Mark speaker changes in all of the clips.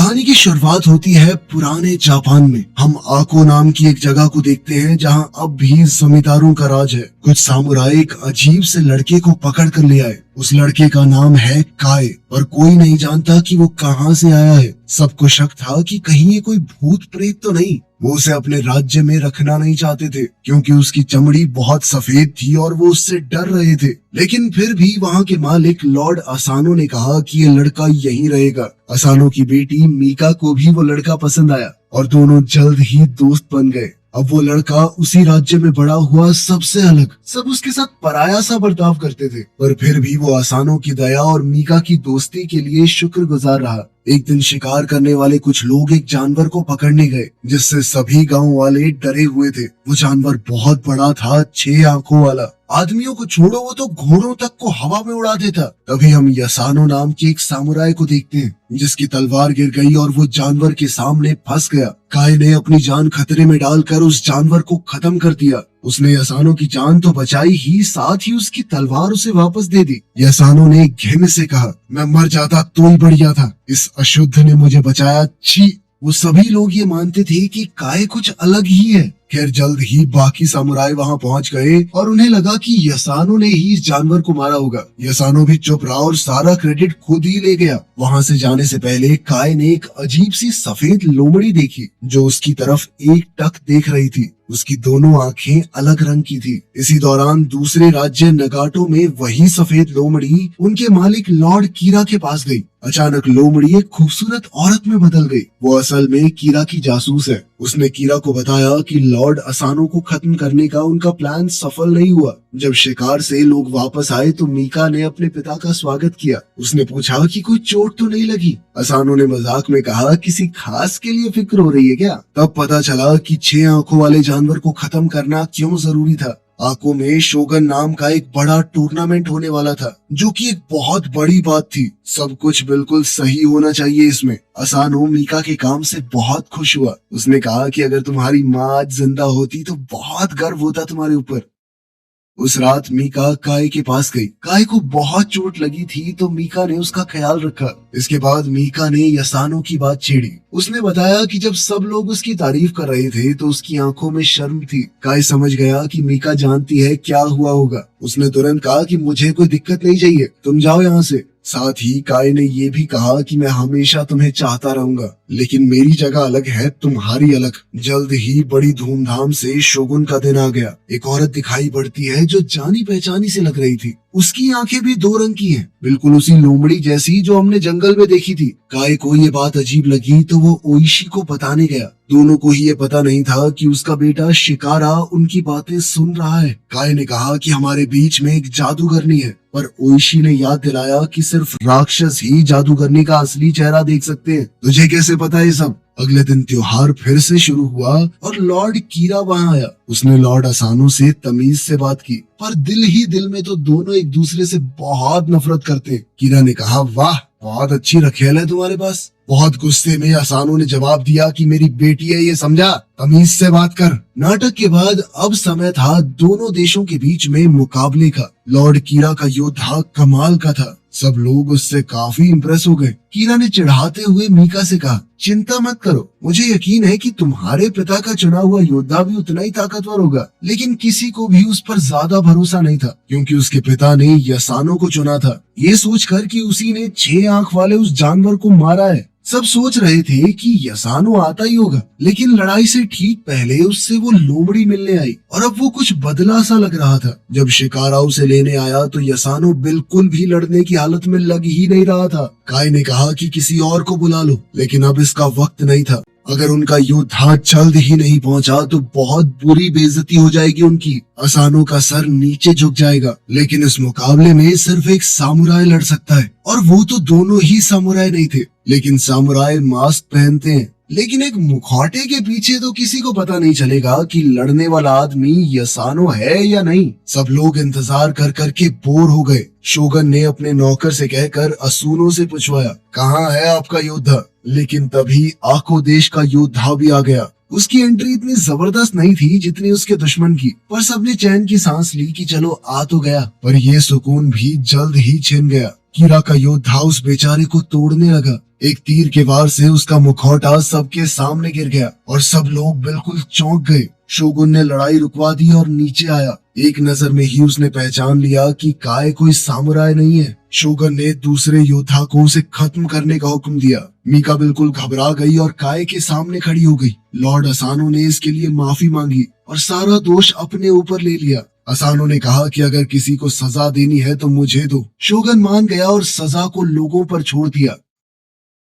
Speaker 1: कहानी की शुरुआत होती है पुराने जापान में। हम आको नाम की एक जगह को देखते हैं जहां अब भी जमींदारों का राज है। कुछ सामुराई एक अजीब से लड़के को पकड़ कर ले आए। उस लड़के का नाम है काय और कोई नहीं जानता कि वो कहां से आया है। सबको शक था कि कहीं ये कोई भूत प्रेत तो नहीं। वो उसे अपने राज्य में रखना नहीं चाहते थे क्योंकि उसकी चमड़ी बहुत सफेद थी और वो उससे डर रहे थे। लेकिन फिर भी वहाँ के मालिक लॉर्ड असानो ने कहा कि ये लड़का यहीं रहेगा। असानो की बेटी मीका को भी वो लड़का पसंद आया और दोनों जल्द ही दोस्त बन गए। अब वो लड़का उसी राज्य में बड़ा हुआ, सबसे अलग। सब उसके साथ पराया सा बर्ताव करते थे, पर फिर भी वो असानो की दया और मीका की दोस्ती के लिए शुक्रगुजार रहा। एक दिन शिकार करने वाले कुछ लोग एक जानवर को पकड़ने गए जिससे सभी गांव वाले डरे हुए थे। वो जानवर बहुत बड़ा था, 6 आंखों वाला। आदमियों को छोड़ो, वो तो घोड़ों तक को हवा में उड़ा देता। तभी हम यसानो नाम के एक सामुराई को देखते हैं जिसकी तलवार गिर गई और वो जानवर के सामने फंस गया। काय ने अपनी जान खतरे में डालकर उस जानवर को खत्म कर दिया। उसने यसानो की जान तो बचाई ही, साथ ही उसकी तलवार उसे वापस दे दी। यसानो ने घिन से कहा, मैं मर जाता तो ही बढ़िया था, इस अशुद्ध ने मुझे बचाया। छी। वो सभी लोग ये मानते थे कि काय कुछ अलग ही है। खैर जल्द ही बाकी सामुराई वहाँ पहुँच गए और उन्हें लगा कि यसानो ने ही इस जानवर को मारा होगा। यसानो भी चुप रहा और सारा क्रेडिट खुद ही ले गया। वहाँ से जाने से पहले काय ने एक अजीब सी सफेद लोमड़ी देखी जो उसकी तरफ एक टक देख रही थी। उसकी दोनों आंखें अलग रंग की थी। इसी दौरान दूसरे राज्य नगाटो में वही सफेद लोमड़ी उनके मालिक लॉर्ड कीरा के पास गई। अचानक लोमड़ी एक खूबसूरत औरत में बदल गई। वो असल में कीरा की जासूस है। उसने कीरा को बताया कि लॉर्ड असानो को खत्म करने का उनका प्लान सफल नहीं हुआ। जब शिकार से लोग वापस आए तो मीका ने अपने पिता का स्वागत किया। उसने पूछा कि कोई चोट तो नहीं लगी। असानो ने मजाक में कहा, किसी खास के लिए फिक्र हो रही है क्या? तब पता चला कि 6 आंखों वाले जानवर को खत्म करना क्यों जरूरी था। आको में शोगन नाम का एक बड़ा टूर्नामेंट होने वाला था जो कि एक बहुत बड़ी बात थी। सब कुछ बिल्कुल सही होना चाहिए इसमें। असानो मीका के काम से बहुत खुश हुआ। उसने कहा कि अगर तुम्हारी माँ आज जिंदा होती तो बहुत गर्व होता तुम्हारे ऊपर। उस रात मीका काय के पास गई। काय को बहुत चोट लगी थी तो मीका ने उसका ख्याल रखा। इसके बाद मीका ने यसानो की बात छेड़ी। उसने बताया कि जब सब लोग उसकी तारीफ कर रहे थे तो उसकी आंखों में शर्म थी। काय समझ गया कि मीका जानती है क्या हुआ होगा। उसने तुरंत कहा कि मुझे कोई दिक्कत नहीं चाहिए, तुम जाओ यहाँ से। साथ ही काय ने ये भी कहा कि मैं हमेशा तुम्हें चाहता रहूंगा, लेकिन मेरी जगह अलग है, तुम्हारी अलग। जल्द ही बड़ी धूमधाम से शोगुन का दिन आ गया। एक औरत दिखाई पड़ती है जो जानी पहचानी से लग रही थी। उसकी आंखें भी 2 रंग की हैं, बिल्कुल उसी लोमड़ी जैसी जो हमने जंगल में देखी थी। काय को ये बात अजीब लगी तो वो ओइशी को बताने गया। दोनों को ही ये पता नहीं था कि उसका बेटा शिकारा उनकी बातें सुन रहा है। काय ने कहा कि हमारे बीच में एक जादूगरनी है, पर ओइशी ने याद दिलाया कि सिर्फ राक्षस ही जादूगरनी का असली चेहरा देख सकते हैं। तुझे कैसे पता ये सब? अगले दिन त्योहार फिर से शुरू हुआ और लॉर्ड कीरा वहाँ आया। उसने लॉर्ड असानो से तमीज से बात की, पर दिल ही दिल में तो दोनों एक दूसरे से बहुत नफरत करते हैं। कीरा ने कहा, वाह बहुत अच्छी रखेल है तुम्हारे पास। बहुत गुस्से में असानो ने जवाब दिया कि मेरी बेटी है, ये समझा, तमीज से बात कर। नाटक के बाद अब समय था दोनों देशों के बीच में मुकाबले का। लॉर्ड कीरा का योद्धा कमाल का था। सब लोग उससे काफी इम्प्रेस हो गए। कीरा ने चिढ़ाते हुए मीका से कहा, चिंता मत करो, मुझे यकीन है कि तुम्हारे पिता का चुना हुआ योद्धा भी उतना ही ताकतवर होगा। लेकिन किसी को भी उस पर ज्यादा भरोसा नहीं था क्योंकि उसके पिता ने यसानो को चुना था, ये सोचकर कि उसी ने 6 आंख वाले उस जानवर को मारा है। सब सोच रहे थे कि यसानो आता ही होगा, लेकिन लड़ाई से ठीक पहले उससे वो लोमड़ी मिलने आई और अब वो कुछ बदला सा लग रहा था। जब शिकारा उसे लेने आया तो यसानो बिल्कुल भी लड़ने की हालत में लग ही नहीं रहा था। काय ने कहा कि किसी और को बुला लो, लेकिन अब इसका वक्त नहीं था। अगर उनका योद्धा जल्द ही नहीं पहुंचा तो बहुत बुरी बेइज्जती हो जाएगी उनकी। असानो का सर नीचे झुक जाएगा। लेकिन इस मुकाबले में सिर्फ एक सामुराई लड़ सकता है और वो तो दोनों ही सामुराई नहीं थे। लेकिन सामुराई मास्क पहनते हैं, लेकिन एक मुखौटे के पीछे तो किसी को पता नहीं चलेगा कि लड़ने वाला आदमी यसानो है या नहीं। सब लोग इंतजार कर कर के बोर हो गए। शोगन ने अपने नौकर से कहकर असूनो से पूछवाया, कहाँ है आपका योद्धा? लेकिन तभी आको देश का योद्धा भी आ गया। उसकी एंट्री इतनी जबरदस्त नहीं थी जितनी उसके दुश्मन की, पर सबने चैन की सांस ली कि चलो आ तो गया। पर यह सुकून भी जल्द ही छिन गया। कीरा का योद्धा उस बेचारे को तोड़ने लगा। एक तीर के वार से उसका मुखौटा सबके सामने गिर गया और सब लोग बिल्कुल चौंक गए। शोगुन ने लड़ाई रुकवा दी और नीचे आया। एक नजर में ही उसने पहचान लिया कि काय कोई सामुराई नहीं है। शोगुन ने दूसरे योद्धा को उसे खत्म करने का हुक्म दिया। मीका बिल्कुल घबरा गई और काय के सामने खड़ी हो गई। लॉर्ड असानो ने इसके लिए माफी मांगी और सारा दोष अपने ऊपर ले लिया। असानो ने कहा कि अगर किसी को सजा देनी है तो मुझे दो। शोगुन मान गया और सजा को लोगों पर छोड़ दिया।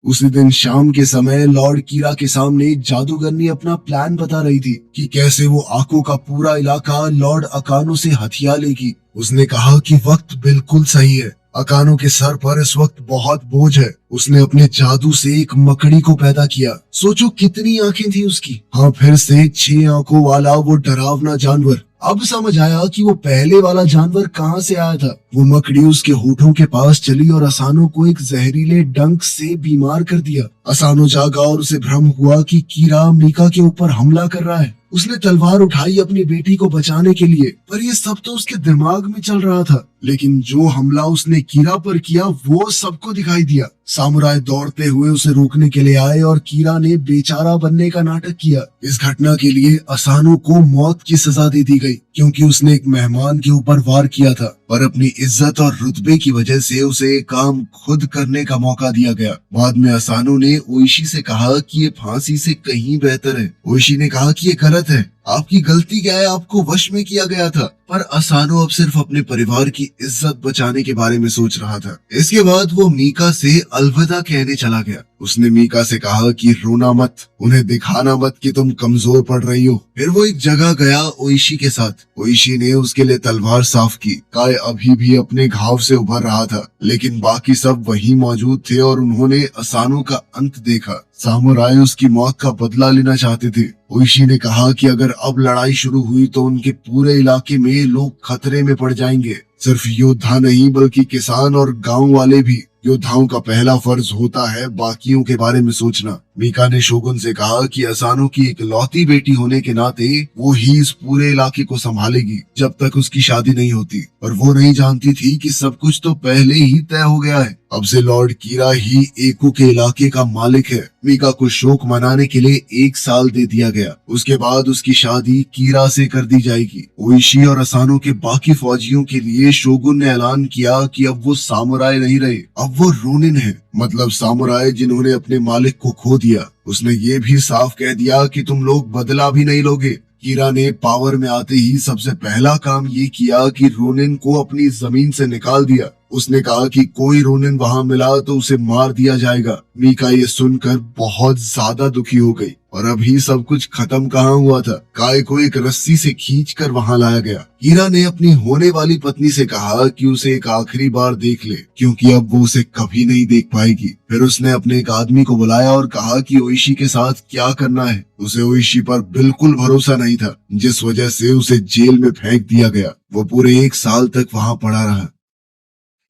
Speaker 1: उसी दिन शाम के समय लॉर्ड कीरा के सामने एक जादूगरनी अपना प्लान बता रही थी कि कैसे वो आको का पूरा इलाका लॉर्ड अकानो से हथिया लेगी। उसने कहा कि वक्त बिल्कुल सही है। अकानो के सर पर इस वक्त बहुत बोझ है। उसने अपने जादू से एक मकड़ी को पैदा किया। सोचो कितनी आंखें थी उसकी। हाँ, फिर से 6 आंखों वाला वो डरावना जानवर। अब समझ आया कि वो पहले वाला जानवर कहाँ से आया था। वो मकड़ी उसके होठों के पास चली और असानो को एक जहरीले डंक से बीमार कर दिया। असानो जागा और उसे भ्रम हुआ कि कीरा मीका के ऊपर हमला कर रहा है। उसने तलवार उठाई अपनी बेटी को बचाने के लिए, पर ये सब तो उसके दिमाग में चल रहा था। लेकिन जो हमला उसने कीरा पर किया वो सबको दिखाई दिया। सामुराई दौड़ते हुए उसे रोकने के लिए आए और कीरा ने बेचारा बनने का नाटक किया। इस घटना के लिए असानो को मौत की सजा दे दी गई क्योंकि उसने एक मेहमान के ऊपर वार किया था, पर अपनी इज्जत और रुतबे की वजह से उसे एक काम खुद करने का मौका दिया गया। बाद में असानो ने ओइशी से कहा कि ये फांसी से कहीं बेहतर है। ओइशी ने कहा कि ये गलत है, आपकी गलती क्या है, आपको वश में किया गया था। पर असानो अब सिर्फ अपने परिवार की इज्जत बचाने के बारे में सोच रहा था। इसके बाद वो मीका से अलविदा कहने चला गया। उसने मीका से कहा कि रोना मत, उन्हें दिखाना मत कि तुम कमजोर पड़ रही हो। फिर वो एक जगह गया ओइशी के साथ। ओइशी ने उसके लिए तलवार साफ की। काय अभी भी अपने घाव से उभर रहा था, लेकिन बाकी सब वहीं मौजूद थे और उन्होंने असानो का अंत देखा। सामुराई उसकी मौत का बदला लेना चाहते थे। ओइशी ने कहा कि अगर अब लड़ाई शुरू हुई तो उनके पूरे इलाके में लोग खतरे में पड़ जाएंगे। सिर्फ योद्धा नहीं बल्कि किसान और गांव वाले भी। योद्धाओं का पहला फर्ज होता है बाकियों के बारे में सोचना। मीका ने शोगुन से कहा कि असानो की इकलौती बेटी होने के नाते वो ही इस पूरे इलाके को संभालेगी जब तक उसकी शादी नहीं होती। और वो नहीं जानती थी कि सब कुछ तो पहले ही तय हो गया है। अब से लॉर्ड कीरा ही एकू के इलाके का मालिक है। मीका को शोक मनाने के लिए 1 साल दे दिया गया। उसके बाद उसकी शादी कीरा से कर दी जाएगी। ओइशी और असानो के बाकी फौजियों के लिए शोगुन ने ऐलान किया कि अब वो सामुराई नहीं रहे, अब वो रोनिन है, मतलब सामुराई जिन्होंने अपने मालिक को खो दिया। उसने ये भी साफ कह दिया कि तुम लोग बदला भी नहीं लोगे। कीरा ने पावर में आते ही सबसे पहला काम ये किया कि रोनिन को अपनी जमीन से निकाल दिया। उसने कहा कि कोई रोनिन वहां मिला तो उसे मार दिया जाएगा। मीका ये सुनकर बहुत ज्यादा दुखी हो गई। और अभी सब कुछ खत्म कहाँ हुआ था। काय को एक रस्सी से खींचकर वहां लाया गया। कीरा ने अपनी होने वाली पत्नी से कहा कि उसे एक आखिरी बार देख ले, क्योंकि अब वो उसे कभी नहीं देख पाएगी। फिर उसने अपने एक आदमी को बुलाया और कहा कि ओइशी के साथ क्या करना है। उसे ओइशी पर बिल्कुल भरोसा नहीं था, जिस वजह से उसे जेल में फेंक दिया गया। वो पूरे 1 साल तक वहां पड़ा रहा।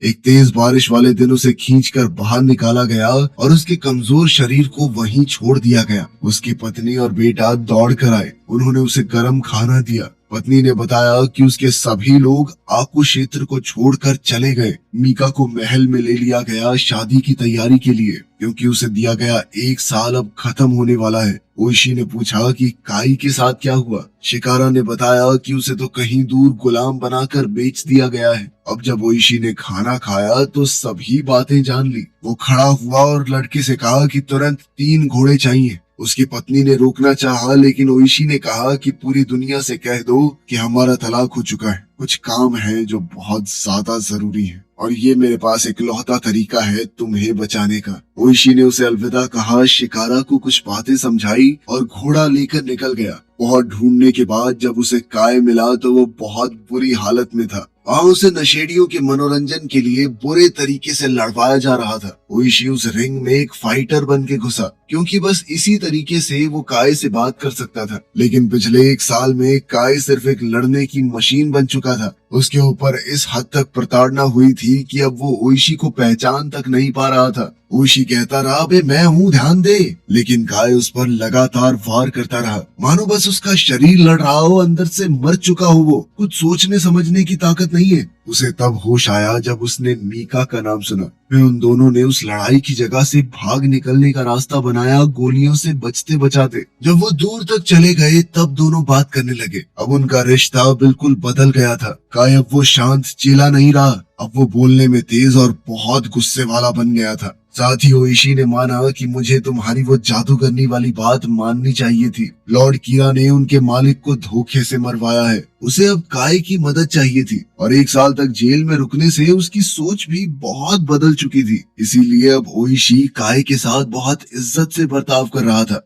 Speaker 1: एक तेज बारिश वाले दिन उसे खींचकर बाहर निकाला गया और उसके कमजोर शरीर को वहीं छोड़ दिया गया। उसकी पत्नी और बेटा दौड़ कर आए। उन्होंने उसे गर्म खाना दिया। पत्नी ने बताया कि उसके सभी लोग आकू क्षेत्र को छोड़कर चले गए। मीका को महल में ले लिया गया शादी की तैयारी के लिए, क्योंकि उसे दिया गया 1 साल अब खत्म होने वाला है। ओइशी ने पूछा कि काई के साथ क्या हुआ। शिकारा ने बताया कि उसे तो कहीं दूर गुलाम बनाकर बेच दिया गया है। अब जब ओइशी ने खाना खाया तो सभी बातें जान ली। वो खड़ा हुआ और लड़के से कहा कि तुरंत 3 घोड़े चाहिए। उसकी पत्नी ने रोकना चाहा, लेकिन ओइशी ने कहा कि पूरी दुनिया से कह दो कि हमारा तलाक हो चुका है। कुछ काम है जो बहुत ज्यादा जरूरी है और ये मेरे पास इकलौता तरीका है तुम्हें बचाने का। ओइशी ने उसे अलविदा कहा, शिकारा को कुछ बातें समझाई और घोड़ा लेकर निकल गया। बहुत ढूंढने के बाद जब उसे काय मिला तो वो बहुत बुरी हालत में था। वहाँ उसे नशेड़ियों के मनोरंजन के लिए बुरे तरीके से लड़वाया जा रहा था। ओइशी उस रिंग में एक फाइटर बन के घुसा, क्योंकि बस इसी तरीके से वो काय से बात कर सकता था। लेकिन पिछले 1 साल में काय सिर्फ एक लड़ने की मशीन बन चुका था। उसके ऊपर इस हद तक प्रताड़ना हुई थी कि अब वो ओइशी को पहचान तक नहीं पा रहा था। ओइशी कहता रहा, बे मैं हूँ, ध्यान दे, लेकिन काय उस पर लगातार वार करता रहा, मानो बस उसका शरीर लड़ रहा हो, अंदर से मर चुका हो। वो कुछ सोचने समझने की ताकत नहीं है। उसे तब होश आया जब उसने मीका का नाम सुना। फिर उन दोनों ने उस लड़ाई की जगह से भाग निकलने का रास्ता बनाया, गोलियों से बचते बचाते। जब वो दूर तक चले गए तब दोनों बात करने लगे। अब उनका रिश्ता बिल्कुल बदल गया था। काय अब वो शांत चेला नहीं रहा, अब वो बोलने में तेज और बहुत गुस्से वाला बन गया था। साथ ही ओइशी ने माना कि मुझे तुम्हारी वो जादूगरनी वाली बात माननी चाहिए थी। लॉर्ड कीरा ने उनके मालिक को धोखे से मरवाया है। उसे अब काय की मदद चाहिए थी और 1 साल तक जेल में रुकने से उसकी सोच भी बहुत बदल चुकी थी। इसीलिए अब ओइशी काय के साथ बहुत इज्जत से बर्ताव कर रहा था।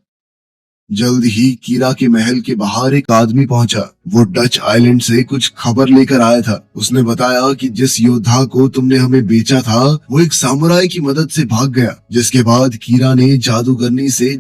Speaker 1: जल्द ही कीरा के महल के बाहर एक आदमी पहुंचा। वो डच आइलैंड से कुछ खबर लेकर आया था। उसने बताया कि जिस योद्धा को तुमने हमें बेचा था वो एक सामुराई की मदद से भाग गया। जिसके बाद कीरा ने जादूगरनी से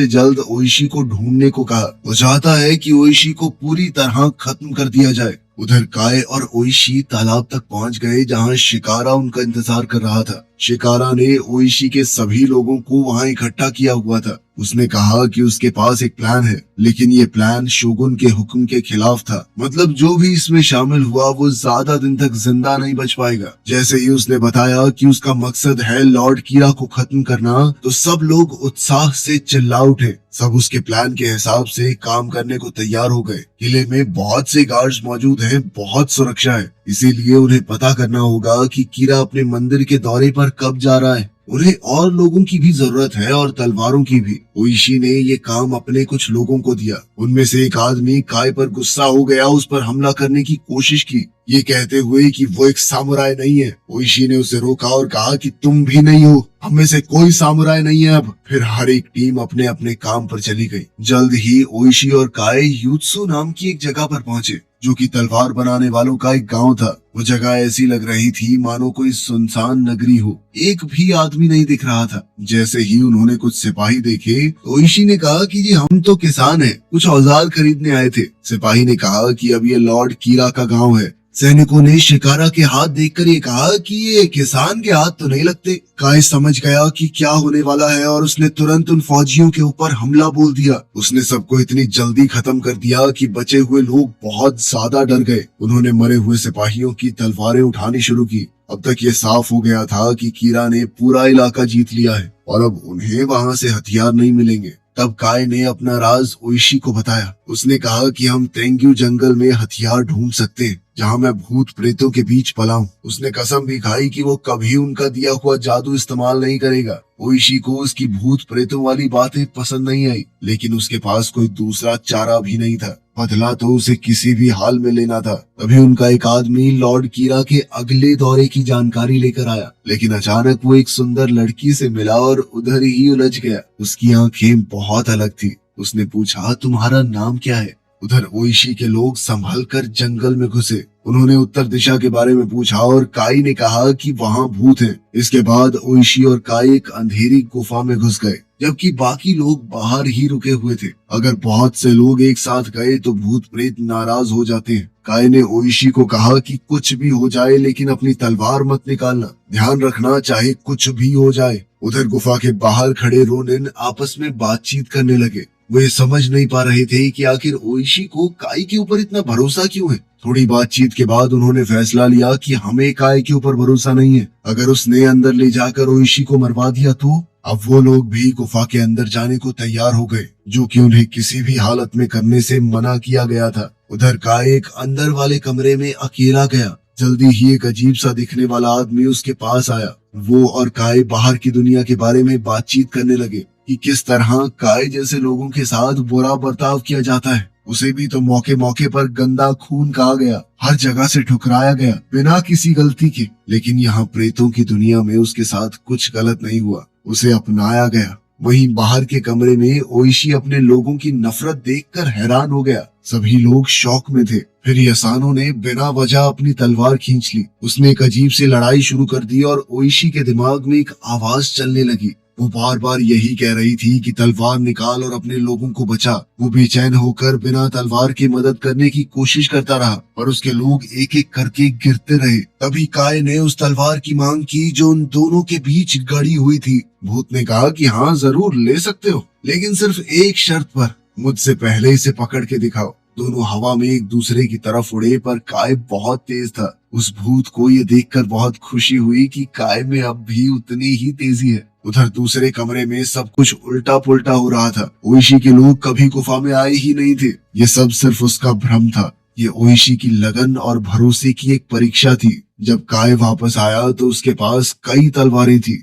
Speaker 1: जल्द ओइशी को ढूंढने को कहा। वो चाहता है कि ओइशी को पूरी तरह खत्म कर दिया जाए। उधर काय और ओइशी तालाब तक पहुंच गए जहां शिकारा उनका इंतजार कर रहा था। शिकारा ने ओइशी के सभी लोगों को वहां इकट्ठा किया हुआ था। उसने कहा कि उसके पास एक प्लान है, लेकिन ये प्लान शोगुन के हुक्म के खिलाफ था। मतलब जो भी इसमें शामिल हुआ वो ज्यादा दिन तक जिंदा नहीं बच पाएगा। जैसे ही उसने बताया कि उसका मकसद है लॉर्ड कीरा को खत्म करना, तो सब लोग उत्साह से चिल्ला उठे। सब उसके प्लान के हिसाब से काम करने को तैयार हो गए। किले में बहुत से गार्ड्स मौजूद हैं, बहुत सुरक्षा है। इसीलिए उन्हें पता करना होगा कि कीरा अपने मंदिर के दौरे पर कब जा रहा है। उन्हें और लोगों की भी जरूरत है और तलवारों की भी। ओइशी ने ये काम अपने कुछ लोगों को दिया। उनमें से एक आदमी काय पर गुस्सा हो गया, उस पर हमला करने की कोशिश की, ये कहते हुए कि वो एक सामुराई नहीं है। ओइशी ने उसे रोका और कहा कि तुम भी नहीं हो, हम में से कोई सामुराई नहीं है अब। फिर हर एक टीम अपने अपने काम पर चली गई। जल्द ही ओइशी और काय यूत्सु नाम की एक जगह पर पहुंचे, जो कि तलवार बनाने वालों का एक गांव था। वो जगह ऐसी लग रही थी मानो कोई सुनसान नगरी हो। एक भी आदमी नहीं दिख रहा था। जैसे ही उन्होंने कुछ सिपाही देखे, ओइशी ने कहा कि जी हम तो किसान हैं, कुछ औजार खरीदने आए थे। सिपाही ने कहा कि अब ये लॉर्ड कीरा का गांव है। सैनिकों ने शिकारा के हाथ देखकर ये कहा कि ये किसान के हाथ तो नहीं लगते। काय समझ गया कि क्या होने वाला है और उसने तुरंत उन फौजियों के ऊपर हमला बोल दिया। उसने सबको इतनी जल्दी खत्म कर दिया कि बचे हुए लोग बहुत ज्यादा डर गए। उन्होंने मरे हुए सिपाहियों की तलवारें उठानी शुरू की। अब तक ये साफ हो गया था कि कीरा ने पूरा इलाका जीत लिया है और अब उन्हें वहां से हथियार नहीं मिलेंगे। तब काय ने अपना राज ओइशी को बताया। उसने कहा कि हम तेंग्यू जंगल में हथियार ढूंढ सकते हैं, जहां मैं भूत प्रेतों के बीच पला हूं। उसने कसम भी खाई कि वो कभी उनका दिया हुआ जादू इस्तेमाल नहीं करेगा। ओइशी को उसकी भूत प्रेतों वाली बातें पसंद नहीं आई, लेकिन उसके पास कोई दूसरा चारा भी नहीं था। बदला तो उसे किसी भी हाल में लेना था। तभी उनका एक आदमी लॉर्ड कीरा के अगले दौरे की जानकारी लेकर आया, लेकिन अचानक वो एक सुंदर लड़की से मिला और उधर ही उलझ गया। उसकी आंखें बहुत अलग थी। उसने पूछा, तुम्हारा नाम क्या है? उधर ओइशी के लोग संभल कर जंगल में घुसे। उन्होंने उत्तर दिशा के बारे में पूछा और काई ने कहा कि वहाँ भूत हैं। इसके बाद ओइशी और काई एक अंधेरी गुफा में घुस गए, जबकि बाकी लोग बाहर ही रुके हुए थे। अगर बहुत से लोग एक साथ गए तो भूत प्रेत नाराज हो जाते हैं। काय ने ओइशी को कहा कि कुछ भी हो जाए लेकिन अपनी तलवार मत निकालना, ध्यान रखना चाहे कुछ भी हो जाए। उधर गुफा के बाहर खड़े रोनिन आपस में बातचीत करने लगे। वो ये समझ नहीं पा रहे थे कि आखिर ओइशी को काय के ऊपर इतना भरोसा क्यों है। थोड़ी बातचीत के बाद उन्होंने फैसला लिया कि हमें काय के ऊपर भरोसा नहीं है। अगर उसने अंदर ले जाकर ओइशी को मरवा दिया तो। अब वो लोग भी गुफा के अंदर जाने को तैयार हो गए, जो कि उन्हें किसी भी हालत में करने से मना किया गया था। उधर काय एक अंदर वाले कमरे में अकेला गया। जल्दी ही एक अजीब सा दिखने वाला आदमी उसके पास आया। वो और काय बाहर की दुनिया के बारे में बातचीत करने लगे कि किस तरह काय जैसे लोगों के साथ बुरा बर्ताव किया जाता है। उसे भी तो मौके मौके पर गंदा खून कहा गया, हर जगह से ठुकराया गया बिना किसी गलती के। लेकिन यहाँ प्रेतों की दुनिया में उसके साथ कुछ गलत नहीं हुआ, उसे अपनाया गया। वहीं बाहर के कमरे में ओइशी अपने लोगों की नफरत देखकर हैरान हो गया। सभी लोग शौक में थे। फिर यसानो ने बिना वजह अपनी तलवार खींच ली। उसने एक अजीब सी लड़ाई शुरू कर दी और ओइशी के दिमाग में एक आवाज चलने लगी। वो बार बार यही कह रही थी कि तलवार निकाल और अपने लोगों को बचा। वो बेचैन होकर बिना तलवार की मदद करने की कोशिश करता रहा, पर उसके लोग एक एक करके गिरते रहे। तभी काय ने उस तलवार की मांग की जो उन दोनों के बीच गड़ी हुई थी। भूत ने कहा कि हाँ जरूर ले सकते हो, लेकिन सिर्फ एक शर्त पर, मुझसे पहले इसे पकड़ के दिखाओ। दोनों हवा में एक दूसरे की तरफ उड़े, पर काय बहुत तेज था। उस भूत को ये देखकर बहुत खुशी हुई कि काय में अब भी उतनी ही तेजी है। उधर दूसरे कमरे में सब कुछ उल्टा पुल्टा हो रहा था। ओइशी के लोग कभी गुफा में आए ही नहीं थे। ये सब सिर्फ उसका भ्रम था। ये ओइशी की लगन और भरोसे की एक परीक्षा थी। जब काय वापस आया तो उसके पास कई तलवारें थी।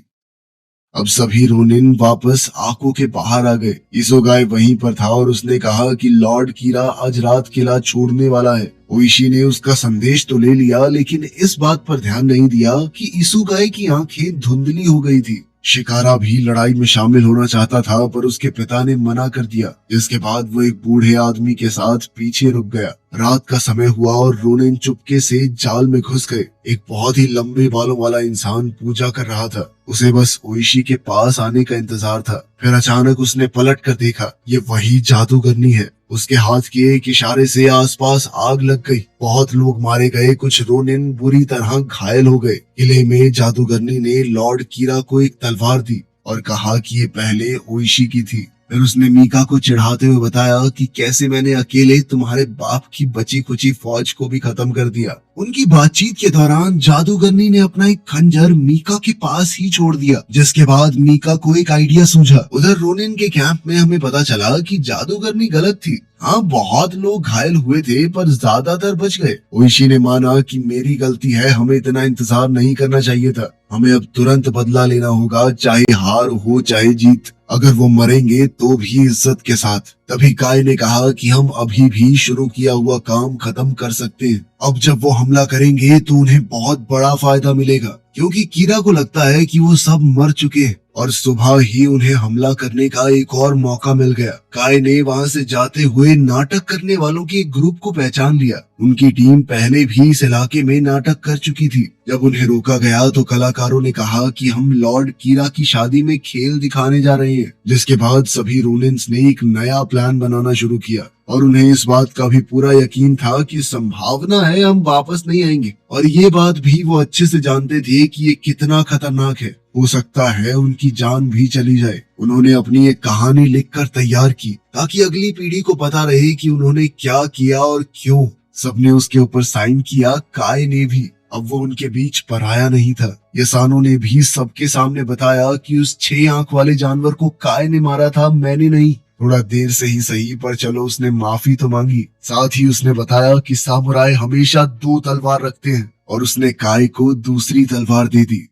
Speaker 1: अब सभी रोनिन वापस आंखों के बाहर आ गए। इसोगाई वहीं पर था और उसने कहा कि लॉर्ड कीरा आज रात किला छोड़ने वाला है। ओइशी ने उसका संदेश तो ले लिया, लेकिन इस बात पर ध्यान नहीं दिया कि इसुगाई की आंखें धुंधली हो गई थी। शिकारा भी लड़ाई में शामिल होना चाहता था, पर उसके पिता ने मना कर दिया। इसके बाद वो एक बूढ़े आदमी के साथ पीछे रुक गया। रात का समय हुआ और रोनिन चुपके से जाल में घुस गए। एक बहुत ही लंबे बालों वाला इंसान पूजा कर रहा था। उसे बस ओइशी के पास आने का इंतजार था। फिर अचानक उसने पलट कर देखा, ये वही जादूगरनी है। उसके हाथ के एक इशारे से आसपास आग लग गई। बहुत लोग मारे गए, कुछ रोनिन बुरी तरह घायल हो गए। किले में जादूगरनी ने लॉर्ड कीरा को एक तलवार दी और कहा कि ये पहले ओइशी की थी। फिर उसने मीका को चिढ़ाते हुए बताया कि कैसे मैंने अकेले तुम्हारे बाप की बची खुची फौज को भी खत्म कर दिया। उनकी बातचीत के दौरान जादूगरनी ने अपना एक खंजर मीका के पास ही छोड़ दिया, जिसके बाद मीका को एक आइडिया सूझा। उधर रोनिन के कैंप में हमें पता चला कि जादूगरनी गलत थी। हाँ, बहुत लोग घायल हुए थे, पर ज्यादातर बच गए। ओइशी ने माना कि मेरी गलती है, हमें इतना इंतजार नहीं करना चाहिए था। हमें अब तुरंत बदला लेना होगा, चाहे हार हो चाहे जीत। अगर वो मरेंगे तो भी इज्जत के साथ। तभी काय ने कहा कि हम अभी भी शुरू किया हुआ काम खत्म कर सकते हैं। अब जब वो हमला करेंगे तो उन्हें बहुत बड़ा फायदा मिलेगा, क्योंकि कीरा को लगता है कि वो सब मर चुके हैं। और सुबह ही उन्हें हमला करने का एक और मौका मिल गया। काय ने वहां से जाते हुए नाटक करने वालों के एक ग्रुप को पहचान लिया। उनकी टीम पहले भी इस इलाके में नाटक कर चुकी थी। जब उन्हें रोका गया तो कलाकारों ने कहा कि हम लॉर्ड कीरा की शादी में खेल दिखाने जा रहे हैं। जिसके बाद सभी रोनिन्स ने एक नया प्लान बनाना शुरू किया और उन्हें इस बात का भी पूरा यकीन था कि संभावना है हम वापस नहीं आएंगे। और ये बात भी वो अच्छे से जानते थे कि ये कितना खतरनाक है। हो सकता है उनकी जान भी चली जाए। उन्होंने अपनी एक कहानी लिखकर तैयार की ताकि अगली पीढ़ी को पता रहे कि उन्होंने क्या किया और क्यों। सबने उसके ऊपर साइन किया, काय ने भी। अब वो उनके बीच पराया नहीं था। यसानो ने भी सबके सामने बताया कि उस 6 आंख वाले जानवर को काय ने मारा था, मैंने नहीं। थोड़ा देर से ही सही, पर चलो उसने माफी तो मांगी। साथ ही उसने बताया कि सामुराई हमेशा 2 तलवार रखते हैं और उसने काय को दूसरी तलवार दे दी।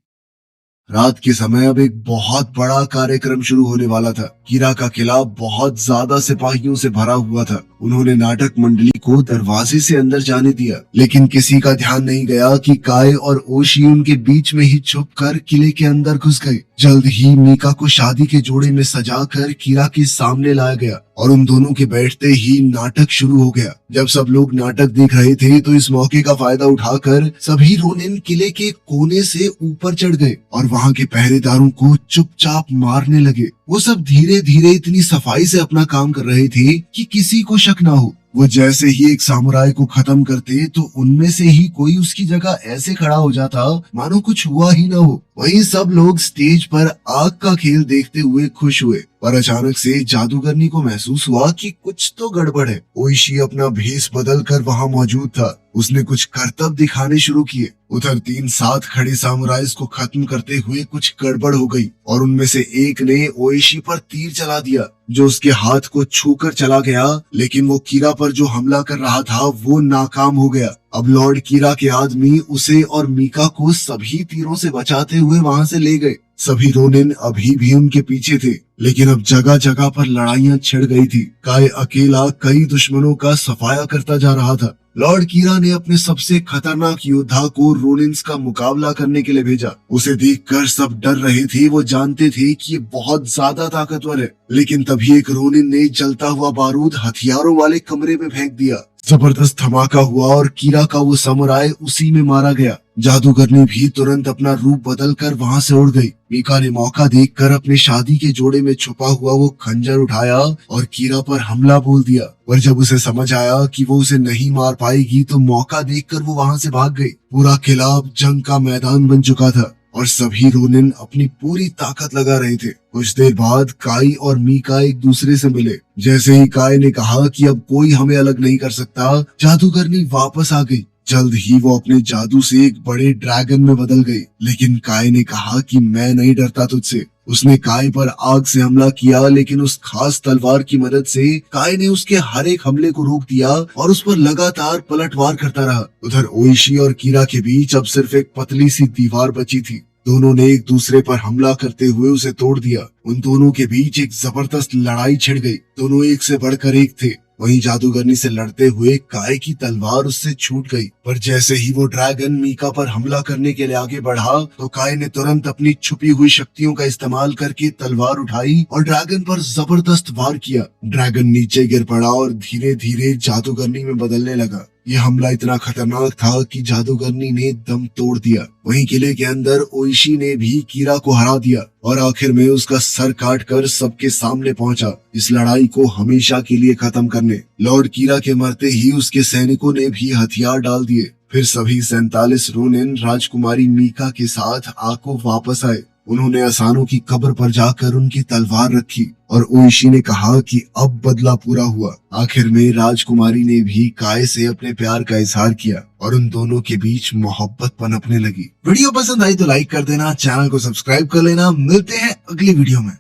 Speaker 1: रात के समय अब एक बहुत बड़ा कार्यक्रम शुरू होने वाला था। कीरा का किला बहुत ज्यादा सिपाहियों से भरा हुआ था। उन्होंने नाटक मंडली को दरवाजे से अंदर जाने दिया, लेकिन किसी का ध्यान नहीं गया कि काय और ओशी उनके बीच में ही छुपकर किले के अंदर घुस गए। जल्द ही मीका को शादी के जोड़े में सजाकर कीरा के सामने लाया गया और उन दोनों के बैठते ही नाटक शुरू हो गया। जब सब लोग नाटक देख रहे थे तो इस मौके का फायदा उठाकर सभी रोनिन किले के कोने से ऊपर चढ़ गए और वहां के पहरेदारों को चुपचाप मारने लगे। वो सब धीरे धीरे इतनी सफाई से अपना काम कर रहे थे कि किसी को शक ना हो। वो जैसे ही एक सामुराई को खत्म करते तो उनमें से ही कोई उसकी जगह ऐसे खड़ा हो जाता मानो कुछ हुआ ही ना हो। वहीं सब लोग स्टेज पर आग का खेल देखते हुए खुश हुए, पर अचानक से जादूगरनी को महसूस हुआ कि कुछ तो गड़बड़ है। ओइशी अपना भेष बदल कर वहाँ मौजूद था। उसने कुछ करतब दिखाने शुरू किए। उधर 3 साथ खड़े सामुराइज को खत्म करते हुए कुछ गड़बड़ हो गई और उनमें से एक ने ओइशी पर तीर चला दिया, जो उसके हाथ को छूकर चला गया। लेकिन वो कीरा पर जो हमला कर रहा था वो नाकाम हो गया। अब लॉर्ड कीरा के आदमी उसे और मीका को सभी तीरों से बचाते हुए वहां से ले गए। सभी रोनिन अभी भी उनके पीछे थे, लेकिन अब जगह जगह पर लड़ाइयां छिड़ गई थी। काय अकेला कई दुश्मनों का सफाया करता जा रहा था। लॉर्ड कीरा ने अपने सबसे खतरनाक योद्धा को रोनिन्स का मुकाबला करने के लिए भेजा। उसे देखकर सब डर रहे थे। वो जानते थे कि ये बहुत ज्यादा ताकतवर है। लेकिन तभी एक रोनिन ने जलता हुआ बारूद हथियारों वाले कमरे में फेंक दिया। जबरदस्त धमाका हुआ और कीरा का वो समुराई उसी में मारा गया। जादूगरनी भी तुरंत अपना रूप बदलकर वहां से उड़ गई। मीका ने मौका देखकर अपने शादी के जोड़े में छुपा हुआ वो खंजर उठाया और कीरा पर हमला बोल दिया। पर जब उसे समझ आया कि वो उसे नहीं मार पाएगी तो मौका देखकर वो वहां से भाग गई। पूरा किला अब जंग का मैदान बन चुका था। और सभी रोनिन अपनी पूरी ताकत लगा रहे थे। कुछ देर बाद काई और मीका एक दूसरे से मिले। जैसे ही काई ने कहा कि अब कोई हमें अलग नहीं कर सकता, जादूगरनी वापस आ गई। जल्द ही वो अपने जादू से एक बड़े ड्रैगन में बदल गई। लेकिन काई ने कहा कि मैं नहीं डरता तुझसे। उसने काई पर आग से हमला किया, लेकिन उस खास तलवार की मदद से काई ने उसके हर एक हमले को रोक दिया और उस पर लगातार पलटवार करता रहा। उधर ओइशी और कीरा के बीच अब सिर्फ एक पतली सी दीवार बची थी। दोनों ने एक दूसरे पर हमला करते हुए उसे तोड़ दिया। उन दोनों के बीच एक जबरदस्त लड़ाई छिड़ गई। दोनों एक से बढ़कर एक थे। वहीं जादूगरनी से लड़ते हुए काई की तलवार उससे छूट गई। पर जैसे ही वो ड्रैगन मीका पर हमला करने के लिए आगे बढ़ा, तो काई ने तुरंत अपनी छुपी हुई शक्तियों का इस्तेमाल करके तलवार उठाई और ड्रैगन पर जबरदस्त वार किया। ड्रैगन नीचे गिर पड़ा और धीरे धीरे जादूगरनी में बदलने लगा। ये हमला इतना खतरनाक था कि जादूगरनी ने दम तोड़ दिया। वहीं किले के अंदर ओइशी ने भी कीरा को हरा दिया और आखिर में उसका सर काट कर सबके सामने पहुंचा, इस लड़ाई को हमेशा के लिए खत्म करने। लॉर्ड कीरा के मरते ही उसके सैनिकों ने भी हथियार डाल दिए। फिर सभी 47 रोनिन राजकुमारी मीका के साथ आको वापस आए। उन्होंने असानों की कब्र पर जाकर उनकी तलवार रखी और ओइशी ने कहा कि अब बदला पूरा हुआ। आखिर में राजकुमारी ने भी काई से अपने प्यार का इजहार किया और उन दोनों के बीच मोहब्बत पनपने लगी। वीडियो पसंद आई तो लाइक कर देना, चैनल को सब्सक्राइब कर लेना। मिलते हैं अगली वीडियो में।